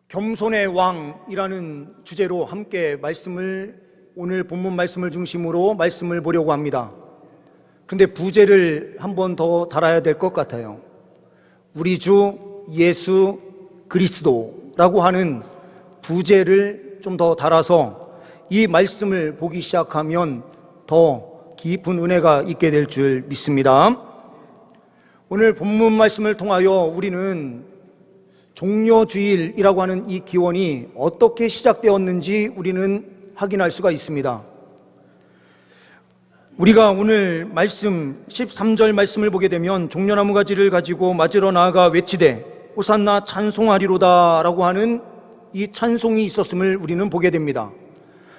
겸손의 왕이라는 주제로 함께 오늘 본문 말씀을 중심으로 말씀을 보려고 합니다. 그런데 부제를 한 번 더 달아야 될 것 같아요. 우리 주 예수 그리스도라고 하는 부제를 좀 더 달아서 이 말씀을 보기 시작하면 더 깊은 은혜가 있게 될 줄 믿습니다. 오늘 본문 말씀을 통하여 우리는 종려주일이라고 하는 이 기원이 어떻게 시작되었는지 우리는 확인할 수가 있습니다. 우리가 오늘 말씀 13절 말씀을 보게 되면 종려나무 가지를 가지고 맞으러 나아가 외치되 호산나 찬송하리로다 라고 하는 이 찬송이 있었음을 우리는 보게 됩니다.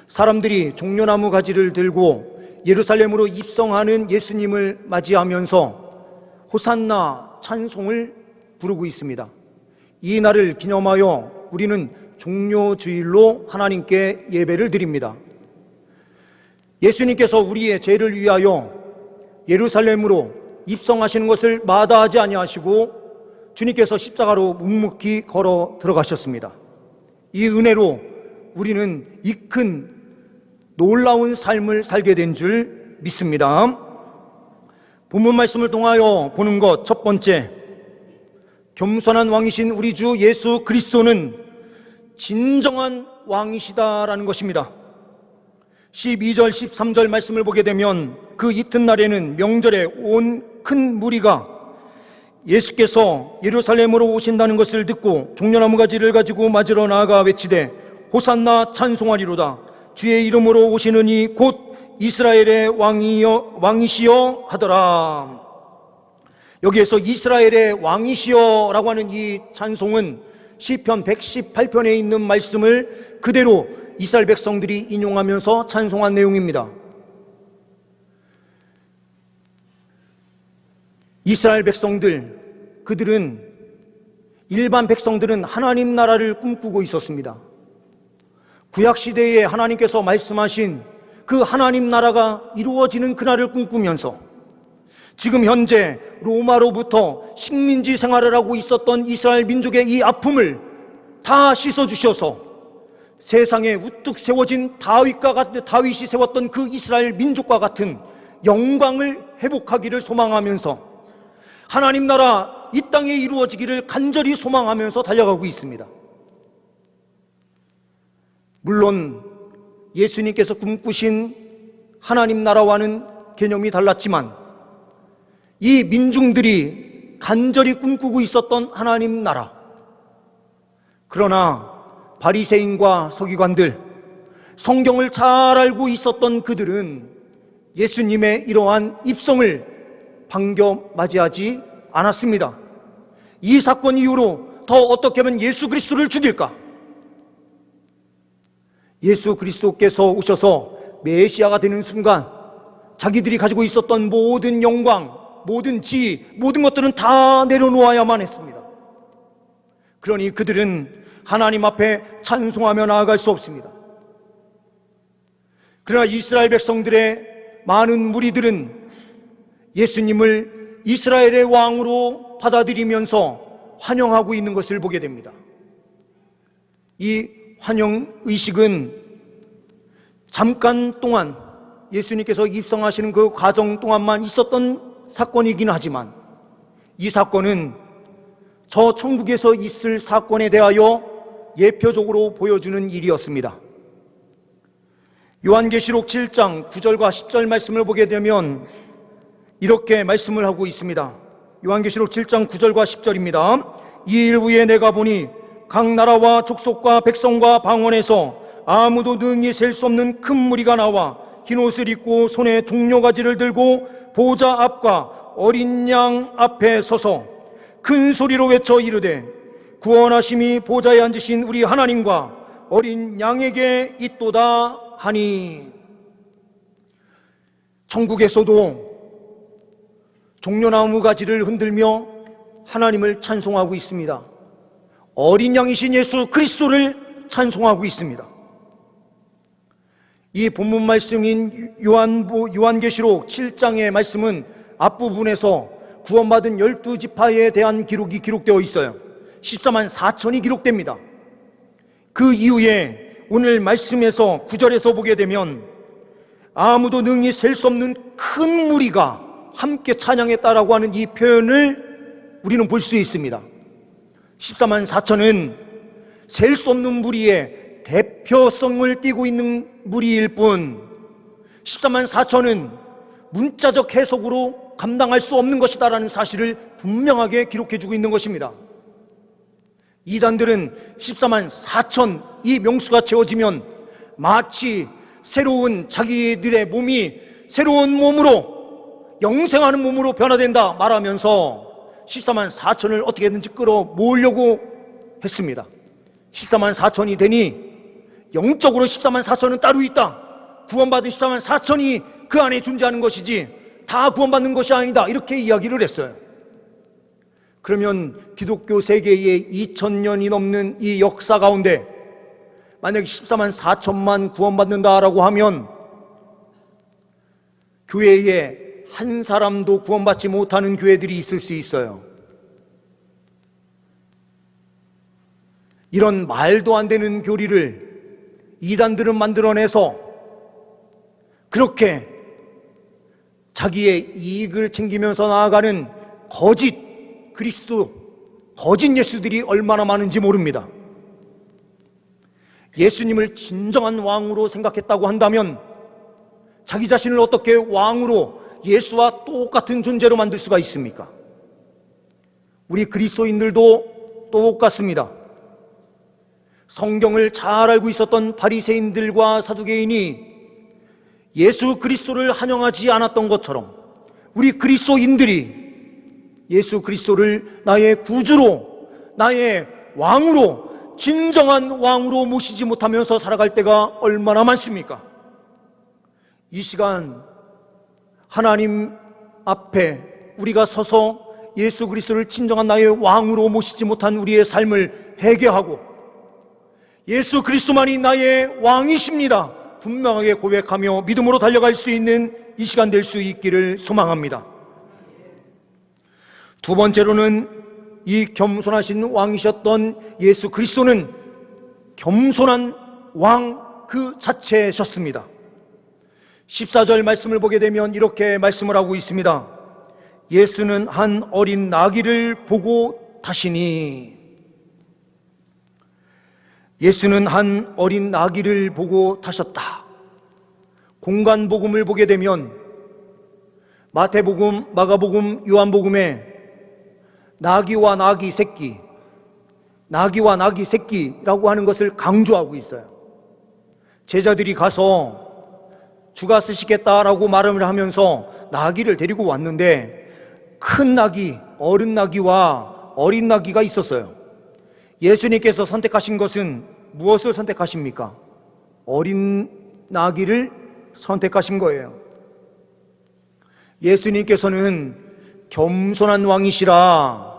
사람들이 종려나무 가지를 들고 예루살렘으로 입성하는 예수님을 맞이하면서 호산나 찬송을 부르고 있습니다. 이 날을 기념하여 우리는 종려주일로 하나님께 예배를 드립니다. 예수님께서 우리의 죄를 위하여 예루살렘으로 입성하시는 것을 마다하지 아니하시고 주님께서 십자가로 묵묵히 걸어 들어가셨습니다. 이 은혜로 우리는 이 큰 놀라운 삶을 살게 된 줄 믿습니다. 본문 말씀을 통하여 보는 것 첫 번째, 겸손한 왕이신 우리 주 예수 그리스도는 진정한 왕이시다라는 것입니다. 12절 13절 말씀을 보게 되면 그 이튿날에는 명절에 온 큰 무리가 예수께서 예루살렘으로 오신다는 것을 듣고 종려나무 가지를 가지고 맞으러 나아가 외치되 호산나 찬송하리로다. 주의 이름으로 오시는 이 곧 이스라엘의 왕이시여 하더라. 여기에서 이스라엘의 왕이시여 라고 하는 이 찬송은 시편 118편에 있는 말씀을 그대로 이스라엘 백성들이 인용하면서 찬송한 내용입니다. 이스라엘 백성들, 일반 백성들은 하나님 나라를 꿈꾸고 있었습니다. 구약시대에 하나님께서 말씀하신 그 하나님 나라가 이루어지는 그날을 꿈꾸면서 지금 현재 로마로부터 식민지 생활을 하고 있었던 이스라엘 민족의 이 아픔을 다 씻어주셔서 세상에 우뚝 세워진 다윗이 세웠던 그 이스라엘 민족과 같은 영광을 회복하기를 소망하면서 하나님 나라 이 땅에 이루어지기를 간절히 소망하면서 달려가고 있습니다. 물론 예수님께서 꿈꾸신 하나님 나라와는 개념이 달랐지만 이 민중들이 간절히 꿈꾸고 있었던 하나님 나라, 그러나 바리새인과 서기관들, 성경을 잘 알고 있었던 그들은 예수님의 이러한 입성을 반겨 맞이하지 않았습니다. 이 사건 이후로 더 어떻게 하면 예수 그리스도를 죽일까? 예수 그리스도께서 오셔서 메시아가 되는 순간 자기들이 가지고 있었던 모든 영광, 모든 지위, 모든 것들은 다 내려놓아야만 했습니다. 그러니 그들은 하나님 앞에 찬송하며 나아갈 수 없습니다. 그러나 이스라엘 백성들의 많은 무리들은 예수님을 이스라엘의 왕으로 받아들이면서 환영하고 있는 것을 보게 됩니다. 이 환영의식은 잠깐 동안 예수님께서 입성하시는 그 과정 동안만 있었던 사건이긴 하지만 이 사건은 저 천국에서 있을 사건에 대하여 예표적으로 보여주는 일이었습니다. 요한계시록 7장 9절과 10절 말씀을 보게 되면 이렇게 말씀을 하고 있습니다. 요한계시록 7장 9절과 10절입니다. 이 일 후에 내가 보니 각 나라와 족속과 백성과 방언에서 아무도 능히 셀 수 없는 큰 무리가 나와 흰옷을 입고 손에 종려가지를 들고 보좌 앞과 어린 양 앞에 서서 큰 소리로 외쳐 이르되 구원하심이 보좌에 앉으신 우리 하나님과 어린 양에게 있도다 하니. 천국에서도 종려나무 가지를 흔들며 하나님을 찬송하고 있습니다. 어린 양이신 예수 그리스도를 찬송하고 있습니다. 이 본문 말씀인 요한계시록 7장의 말씀은 앞부분에서 구원받은 12지파에 대한 기록이 기록되어 있어요. 14만 4천이 기록됩니다. 그 이후에 오늘 말씀에서 9절에서 보게 되면 아무도 능히 셀 수 없는 큰 무리가 함께 찬양했다라고 하는 이 표현을 우리는 볼 수 있습니다. 14만 4천은 셀 수 없는 무리의 대표성을 띠고 있는 무리일 뿐 14만 4천은 문자적 해석으로 감당할 수 없는 것이다라는 사실을 분명하게 기록해주고 있는 것입니다. 이단들은 14만 4천 이 명수가 채워지면 마치 새로운 자기들의 몸이 새로운 몸으로 영생하는 몸으로 변화된다 말하면서 14만 4천을 어떻게든지 끌어모으려고 했습니다. 14만 4천이 되니 영적으로 14만 4천은 따로 있다. 구원받은 14만 4천이 그 안에 존재하는 것이지 다 구원받는 것이 아니다. 이렇게 이야기를 했어요. 그러면 기독교 세계의 2000년이 넘는 이 역사 가운데 만약에 14만 4천만 구원받는다라고 하면 교회에 한 사람도 구원받지 못하는 교회들이 있을 수 있어요. 이런 말도 안 되는 교리를 이단들은 만들어내서 그렇게 자기의 이익을 챙기면서 나아가는 거짓 그리스도, 거짓 예수들이 얼마나 많은지 모릅니다. 예수님을 진정한 왕으로 생각했다고 한다면 자기 자신을 어떻게 왕으로 예수와 똑같은 존재로 만들 수가 있습니까? 우리 그리스도인들도 똑같습니다. 성경을 잘 알고 있었던 바리새인들과 사두개인이 예수 그리스도를 환영하지 않았던 것처럼 우리 그리스도인들이 예수 그리스도를 나의 구주로, 나의 왕으로, 진정한 왕으로 모시지 못하면서 살아갈 때가 얼마나 많습니까? 이 시간 하나님 앞에 우리가 서서 예수 그리스도를 진정한 나의 왕으로 모시지 못한 우리의 삶을 회개하고 예수 그리스도만이 나의 왕이십니다 분명하게 고백하며 믿음으로 달려갈 수 있는 이 시간 될 수 있기를 소망합니다. 두 번째로는 이 겸손하신 왕이셨던 예수 그리스도는 겸손한 왕 그 자체셨습니다. 14절 말씀을 보게 되면 이렇게 말씀을 하고 있습니다. 예수는 한 어린 나귀를 보고 타시니, 예수는 한 어린 나귀를 보고 타셨다. 공간복음을 보게 되면 마태복음, 마가복음, 요한복음에 나귀와 나귀 새끼, 나귀와 나귀 새끼라고 하는 것을 강조하고 있어요. 제자들이 가서 주가 쓰시겠다라고 말을 하면서 나귀를 데리고 왔는데 큰 나귀, 어른 나귀와 어린 나귀가 있었어요. 예수님께서 선택하신 것은 무엇을 선택하십니까? 어린 나귀를 선택하신 거예요. 예수님께서는 겸손한 왕이시라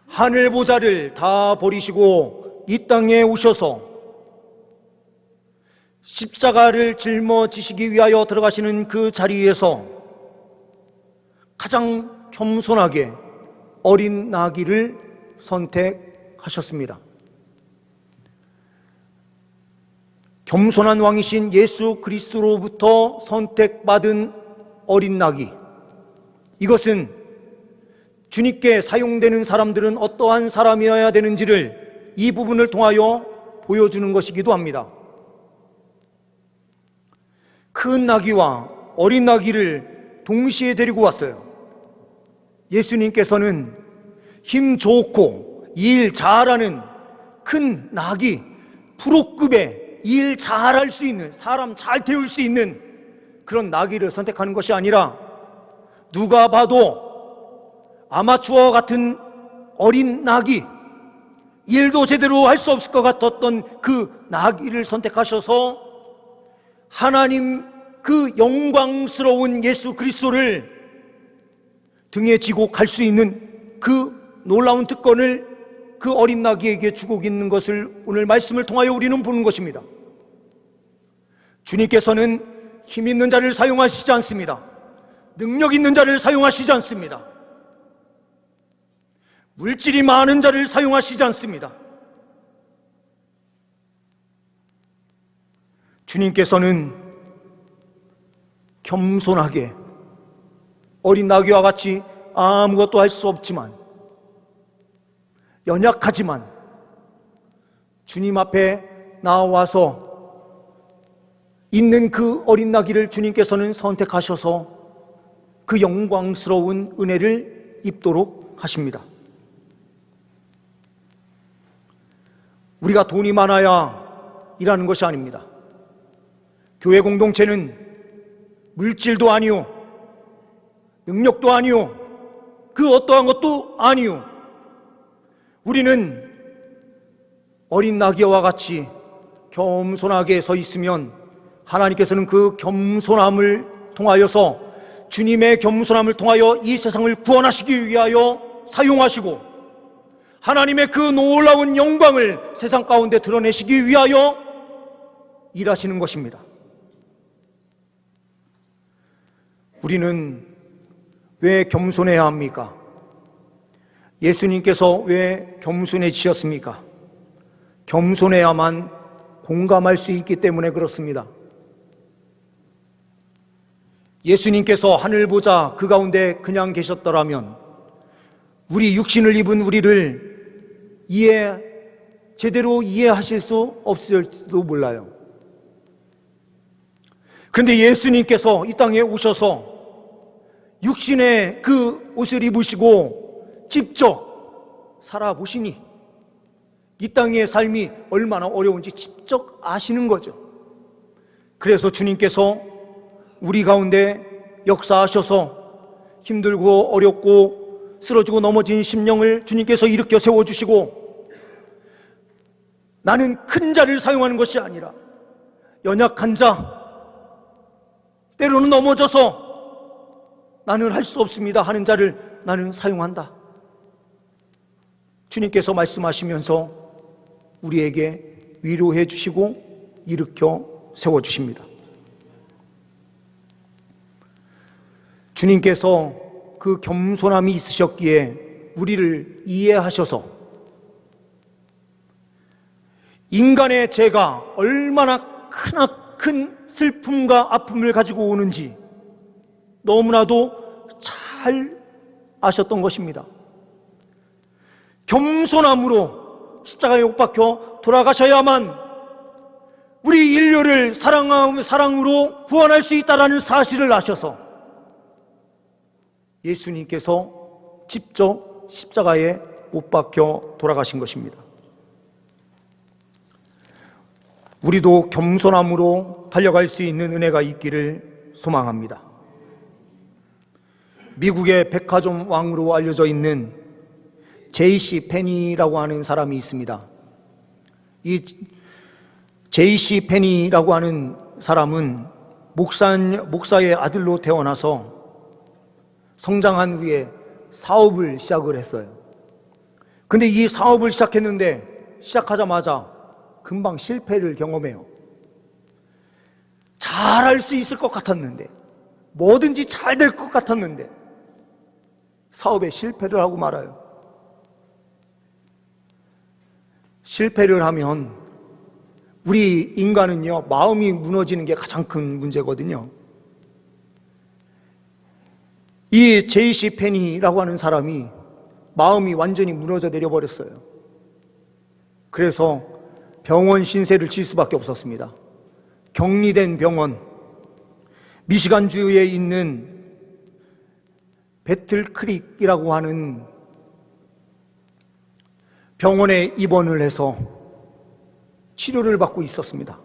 하늘 보좌를 다 버리시고 이 땅에 오셔서 십자가를 짊어지시기 위하여 들어가시는 그 자리에서 가장 겸손하게 어린 나귀를 선택하셨습니다. 겸손한 왕이신 예수 그리스도로부터 선택받은 어린 나귀, 이것은 주님께 사용되는 사람들은 어떠한 사람이어야 되는지를 이 부분을 통하여 보여주는 것이기도 합니다. 큰 나귀와 어린 나귀를 동시에 데리고 왔어요. 예수님께서는 힘 좋고 일 잘하는 큰 나귀, 프로급의 일 잘할 수 있는, 사람 잘 태울 수 있는 그런 나귀를 선택하는 것이 아니라 누가 봐도 아마추어 같은 어린 나귀, 일도 제대로 할 수 없을 것 같았던 그 나귀를 선택하셔서 하나님 그 영광스러운 예수 그리스도를 등에 지고 갈 수 있는 그 놀라운 특권을 그 어린 나귀에게 주고 있는 것을 오늘 말씀을 통하여 우리는 보는 것입니다. 주님께서는 힘 있는 자를 사용하시지 않습니다. 능력 있는 자를 사용하시지 않습니다. 물질이 많은 자를 사용하시지 않습니다. 주님께서는 겸손하게 어린 나귀와 같이 아무것도 할 수 없지만, 연약하지만 주님 앞에 나와서 있는 그 어린 나귀를 주님께서는 선택하셔서 그 영광스러운 은혜를 입도록 하십니다. 우리가 돈이 많아야 일하는 것이 아닙니다. 교회 공동체는 물질도 아니요, 능력도 아니요, 그 어떠한 것도 아니요, 우리는 어린 나귀와 같이 겸손하게 서 있으면 하나님께서는 그 겸손함을 통하여서, 주님의 겸손함을 통하여 이 세상을 구원하시기 위하여 사용하시고, 하나님의 그 놀라운 영광을 세상 가운데 드러내시기 위하여 일하시는 것입니다. 우리는 왜 겸손해야 합니까? 예수님께서 왜 겸손해지셨습니까? 겸손해야만 공감할 수 있기 때문에 그렇습니다. 예수님께서 하늘 보자 그 가운데 그냥 계셨더라면 우리 육신을 입은 우리를 제대로 이해하실 수 없을지도 몰라요. 그런데 예수님께서 이 땅에 오셔서 육신의 그 옷을 입으시고 직접 살아보시니 이 땅의 삶이 얼마나 어려운지 직접 아시는 거죠. 그래서 주님께서 우리 가운데 역사하셔서 힘들고 어렵고 쓰러지고 넘어진 심령을 주님께서 일으켜 세워주시고, 나는 큰 자를 사용하는 것이 아니라 연약한 자, 때로는 넘어져서 나는 할 수 없습니다 하는 자를 나는 사용한다. 주님께서 말씀하시면서 우리에게 위로해 주시고 일으켜 세워주십니다. 주님께서 그 겸손함이 있으셨기에 우리를 이해하셔서 인간의 죄가 얼마나 큰 슬픔과 아픔을 가지고 오는지 너무나도 잘 아셨던 것입니다. 겸손함으로 십자가에 못 박혀 돌아가셔야만 우리 인류를 사랑으로 구원할 수 있다는 사실을 아셔서 예수님께서 직접 십자가에 못 박혀 돌아가신 것입니다. 우리도 겸손함으로 달려갈 수 있는 은혜가 있기를 소망합니다. 미국의 백화점 왕으로 알려져 있는 J.C. 페니라고 하는 사람이 있습니다. 이 J.C. 페니라고 하는 사람은 목사의 아들로 태어나서 성장한 후에 사업을 시작을 했어요. 근데 이 사업을 시작했는데 시작하자마자 금방 실패를 경험해요. 잘할 수 있을 것 같았는데, 뭐든지 잘 될 것 같았는데 사업에 실패를 하고 말아요. 실패를 하면 우리 인간은요, 마음이 무너지는 게 가장 큰 문제거든요. 이 J.C. 페니라고 하는 사람이 마음이 완전히 무너져 내려버렸어요. 그래서 병원 신세를 질 수밖에 없었습니다. 격리된 병원, 미시간주에 있는 배틀크릭이라고 하는 병원에 입원을 해서 치료를 받고 있었습니다.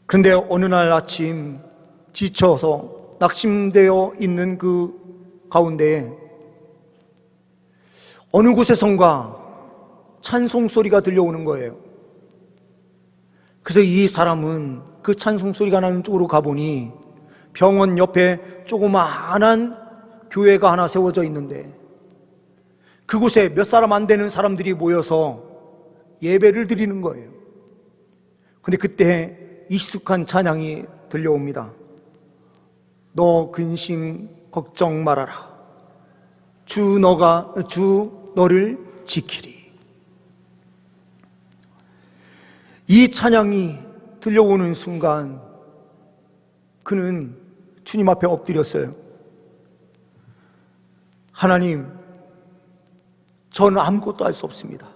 그런데 어느 날 아침 지쳐서 낙심되어 있는 그 가운데에 어느 곳에선가 찬송 소리가 들려오는 거예요. 그래서 이 사람은 그 찬송 소리가 나는 쪽으로 가보니 병원 옆에 조그마한 교회가 하나 세워져 있는데 그곳에 몇 사람 안 되는 사람들이 모여서 예배를 드리는 거예요. 근데 그때 익숙한 찬양이 들려옵니다. 너 근심 걱정 말아라. 주 너를 지키리. 이 찬양이 들려오는 순간 그는 주님 앞에 엎드렸어요. 하나님, 저는 아무것도 할 수 없습니다.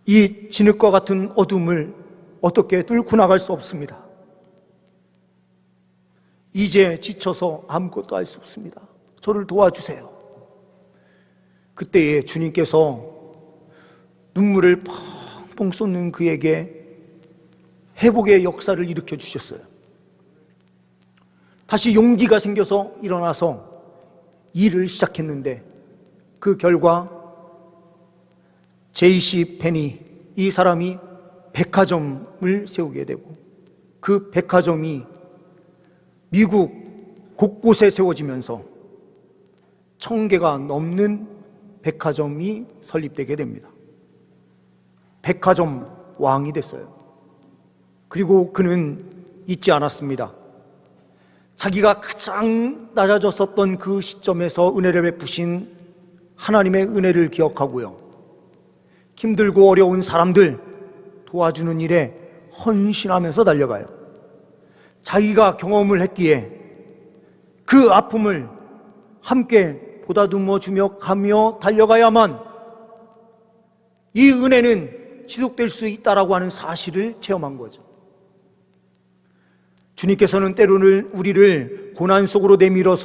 이 진흙과 같은 어둠을 어떻게 뚫고 나갈 수 없습니다. 이제 지쳐서 아무것도 할 수 없습니다. 저를 도와주세요. 그때에 주님께서 눈물을 펑펑 쏟는 그에게 회복의 역사를 일으켜 주셨어요. 다시 용기가 생겨서 일어나서 일을 시작했는데 그 결과 J.C. 페니, 이 사람이 백화점을 세우게 되고 그 백화점이 미국 곳곳에 세워지면서 1000개가 넘는 백화점이 설립되게 됩니다. 백화점 왕이 됐어요. 그리고 그는 잊지 않았습니다. 자기가 가장 낮아졌었던 그 시점에서 은혜를 베푸신 하나님의 은혜를 기억하고요, 힘들고 어려운 사람들 도와주는 일에 헌신하면서 달려가요. 자기가 경험을 했기에 그 아픔을 함께 보다듬어 주며 가며 달려가야만 이 은혜는 지속될 수 있다라고 하는 사실을 체험한 거죠. 주님께서는 때로는 우리를 고난 속으로 내밀어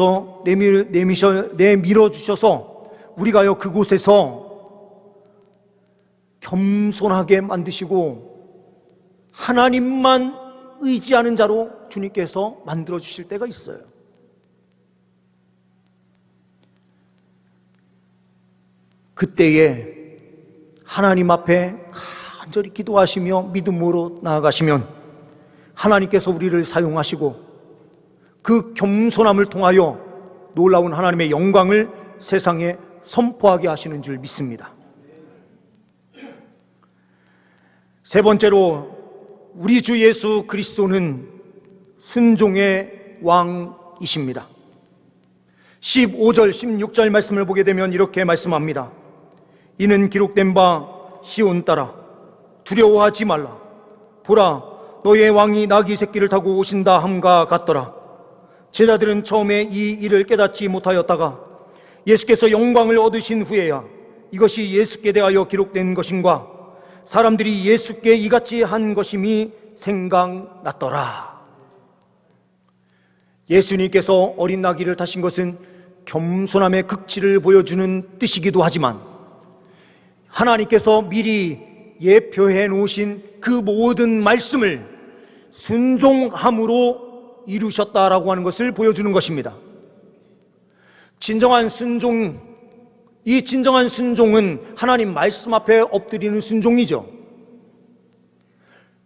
주셔서 우리가요 그곳에서 겸손하게 만드시고 하나님만 의지하는 자로 주님께서 만들어 주실 때가 있어요. 그때에 하나님 앞에 간절히 기도하시며 믿음으로 나아가시면 하나님께서 우리를 사용하시고 그 겸손함을 통하여 놀라운 하나님의 영광을 세상에 선포하게 하시는 줄 믿습니다. 세 번째로, 우리 주 예수 그리스도는 순종의 왕이십니다. 15절 16절 말씀을 보게 되면 이렇게 말씀합니다. 이는 기록된 바 시온 딸아 두려워하지 말라. 보라, 너의 왕이 나귀 새끼를 타고 오신다 함과 같더라. 제자들은 처음에 이 일을 깨닫지 못하였다가 예수께서 영광을 얻으신 후에야 이것이 예수께 대하여 기록된 것인가, 사람들이 예수께 이같이 한 것임이 생각났더라. 예수님께서 어린 나귀를 타신 것은 겸손함의 극치를 보여주는 뜻이기도 하지만 하나님께서 미리 예표해 놓으신 그 모든 말씀을 순종함으로 이루셨다라고 하는 것을 보여주는 것입니다. 진정한 순종, 이 진정한 순종은 하나님 말씀 앞에 엎드리는 순종이죠.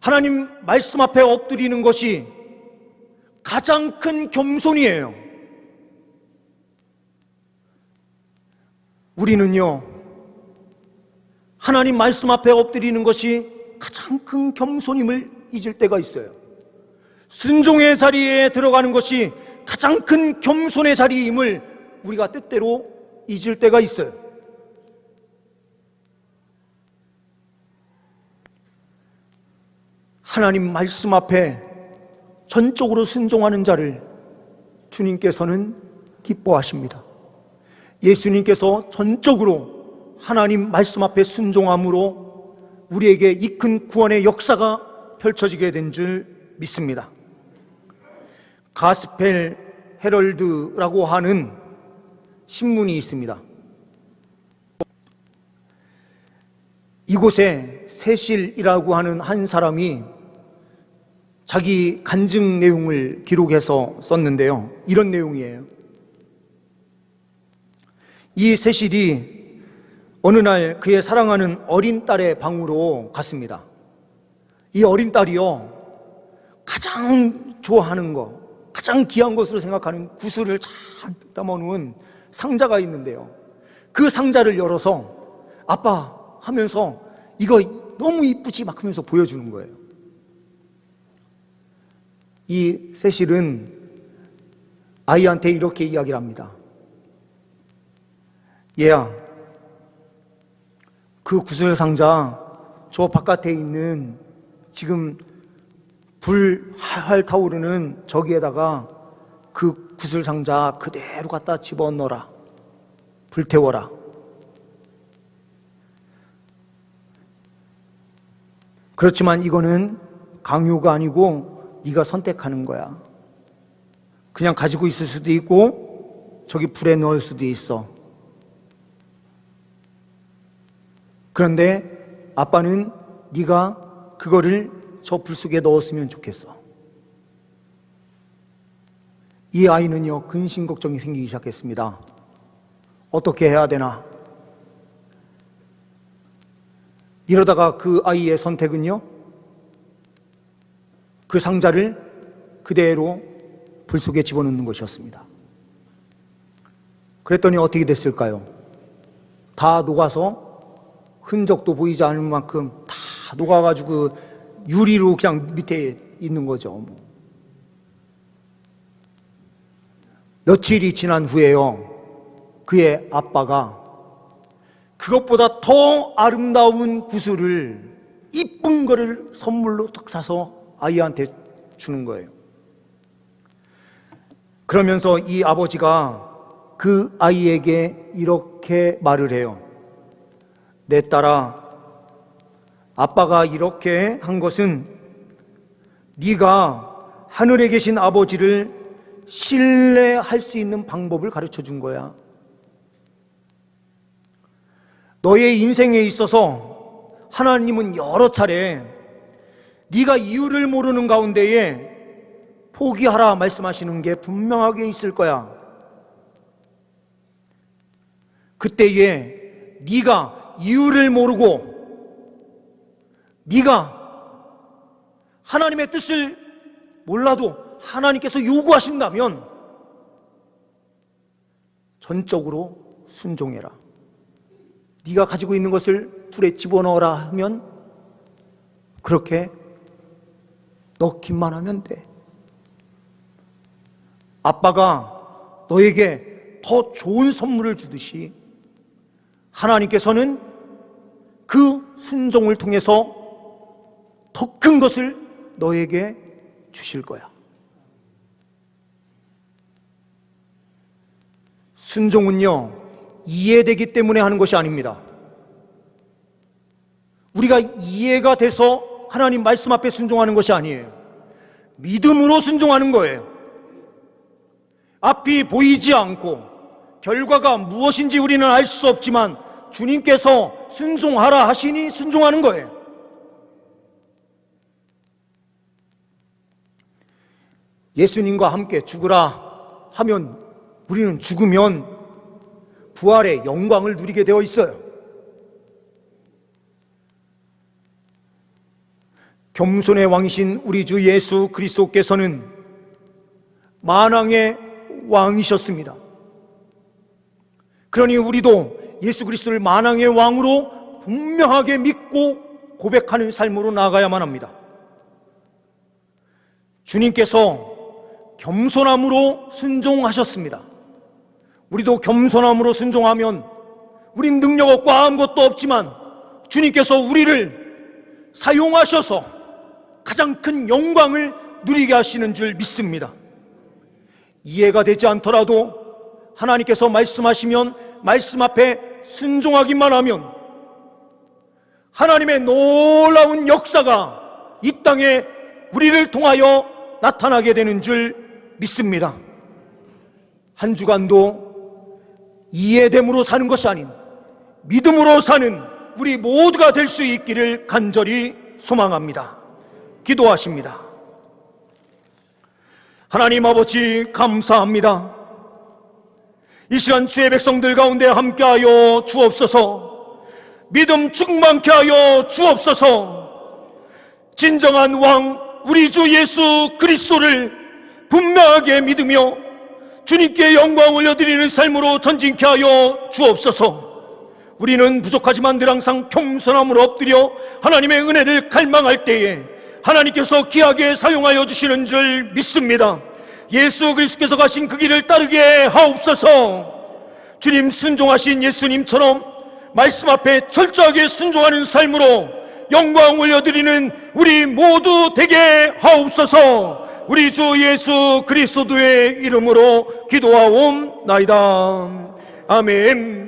하나님 말씀 앞에 엎드리는 것이 가장 큰 겸손이에요. 우리는요, 하나님 말씀 앞에 엎드리는 것이 가장 큰 겸손임을 잊을 때가 있어요. 순종의 자리에 들어가는 것이 가장 큰 겸손의 자리임을 우리가 때때로 잊을 때가 있어요. 하나님 말씀 앞에 전적으로 순종하는 자를 주님께서는 기뻐하십니다. 예수님께서 전적으로 하나님 말씀 앞에 순종함으로 우리에게 이 큰 구원의 역사가 펼쳐지게 된 줄 믿습니다. 가스펠 헤럴드라고 하는 신문이 있습니다. 이곳에 세실이라고 하는 한 사람이 자기 간증 내용을 기록해서 썼는데요, 이런 내용이에요. 이 세실이 어느 날 그의 사랑하는 어린 딸의 방으로 갔습니다. 이 어린 딸이요, 가장 좋아하는 거, 가장 귀한 것으로 생각하는 구슬을 잔뜩 담아놓은 상자가 있는데요, 그 상자를 열어서 아빠 하면서 이거 너무 이쁘지 막 하면서 보여주는 거예요. 이 세실은 아이한테 이렇게 이야기를 합니다. 얘야, 그 구슬 상자 저 바깥에 있는 지금 불 활활 타오르는 저기에다가 그 구슬상자 그대로 갖다 집어넣어라. 불태워라. 그렇지만 이거는 강요가 아니고 네가 선택하는 거야. 그냥 가지고 있을 수도 있고 저기 불에 넣을 수도 있어. 그런데 아빠는 네가 그거를 저 불 속에 넣었으면 좋겠어. 이 아이는요, 근심 걱정이 생기기 시작했습니다. 어떻게 해야 되나? 이러다가 그 아이의 선택은요, 그 상자를 그대로 불 속에 집어넣는 것이었습니다. 그랬더니 어떻게 됐을까요? 다 녹아서 흔적도 보이지 않을 만큼 다 녹아가지고 유리로 그냥 밑에 있는 거죠. 며칠이 지난 후에요, 그의 아빠가 그것보다 더 아름다운 구슬을, 이쁜 거를 선물로 딱 사서 아이한테 주는 거예요. 그러면서 이 아버지가 그 아이에게 이렇게 말을 해요. 내 딸아, 아빠가 이렇게 한 것은 네가 하늘에 계신 아버지를 신뢰할 수 있는 방법을 가르쳐 준 거야. 너의 인생에 있어서 하나님은 여러 차례 네가 이유를 모르는 가운데에 포기하라 말씀하시는 게 분명하게 있을 거야. 그때에 네가 이유를 모르고 네가 하나님의 뜻을 몰라도 하나님께서 요구하신다면 전적으로 순종해라. 네가 가지고 있는 것을 불에 집어넣어라 하면 그렇게 넣기만 하면 돼. 아빠가 너에게 더 좋은 선물을 주듯이 하나님께서는 그 순종을 통해서 더 큰 것을 너에게 주실 거야. 순종은요, 이해되기 때문에 하는 것이 아닙니다. 우리가 이해가 돼서 하나님 말씀 앞에 순종하는 것이 아니에요. 믿음으로 순종하는 거예요. 앞이 보이지 않고 결과가 무엇인지 우리는 알 수 없지만 주님께서 순종하라 하시니 순종하는 거예요. 예수님과 함께 죽으라 하면 우리는 죽으면 부활의 영광을 누리게 되어 있어요. 겸손의 왕이신 우리 주 예수 그리스도께서는 만왕의 왕이셨습니다. 그러니 우리도 예수 그리스도를 만왕의 왕으로 분명하게 믿고 고백하는 삶으로 나아가야만 합니다. 주님께서 겸손함으로 순종하셨습니다. 우리도 겸손함으로 순종하면 우린 능력 없고 아무것도 없지만 주님께서 우리를 사용하셔서 가장 큰 영광을 누리게 하시는 줄 믿습니다. 이해가 되지 않더라도 하나님께서 말씀하시면 말씀 앞에 순종하기만 하면 하나님의 놀라운 역사가 이 땅에 우리를 통하여 나타나게 되는 줄 믿습니다. 한 주간도 이해됨으로 사는 것이 아닌 믿음으로 사는 우리 모두가 될 수 있기를 간절히 소망합니다. 기도하십니다. 하나님 아버지 감사합니다. 이 시간 주의 백성들 가운데 함께하여 주옵소서. 믿음 충만케 하여 주옵소서. 진정한 왕 우리 주 예수 그리스도를 분명하게 믿으며 주님께 영광 올려드리는 삶으로 전진케 하여 주옵소서. 우리는 부족하지만 늘 항상 겸손함으로 엎드려 하나님의 은혜를 갈망할 때에 하나님께서 귀하게 사용하여 주시는 줄 믿습니다. 예수 그리스도께서 가신 그 길을 따르게 하옵소서. 주님 순종하신 예수님처럼 말씀 앞에 철저하게 순종하는 삶으로 영광 올려드리는 우리 모두 되게 하옵소서. 우리 주 예수 그리스도의 이름으로 기도하옵나이다. 아멘.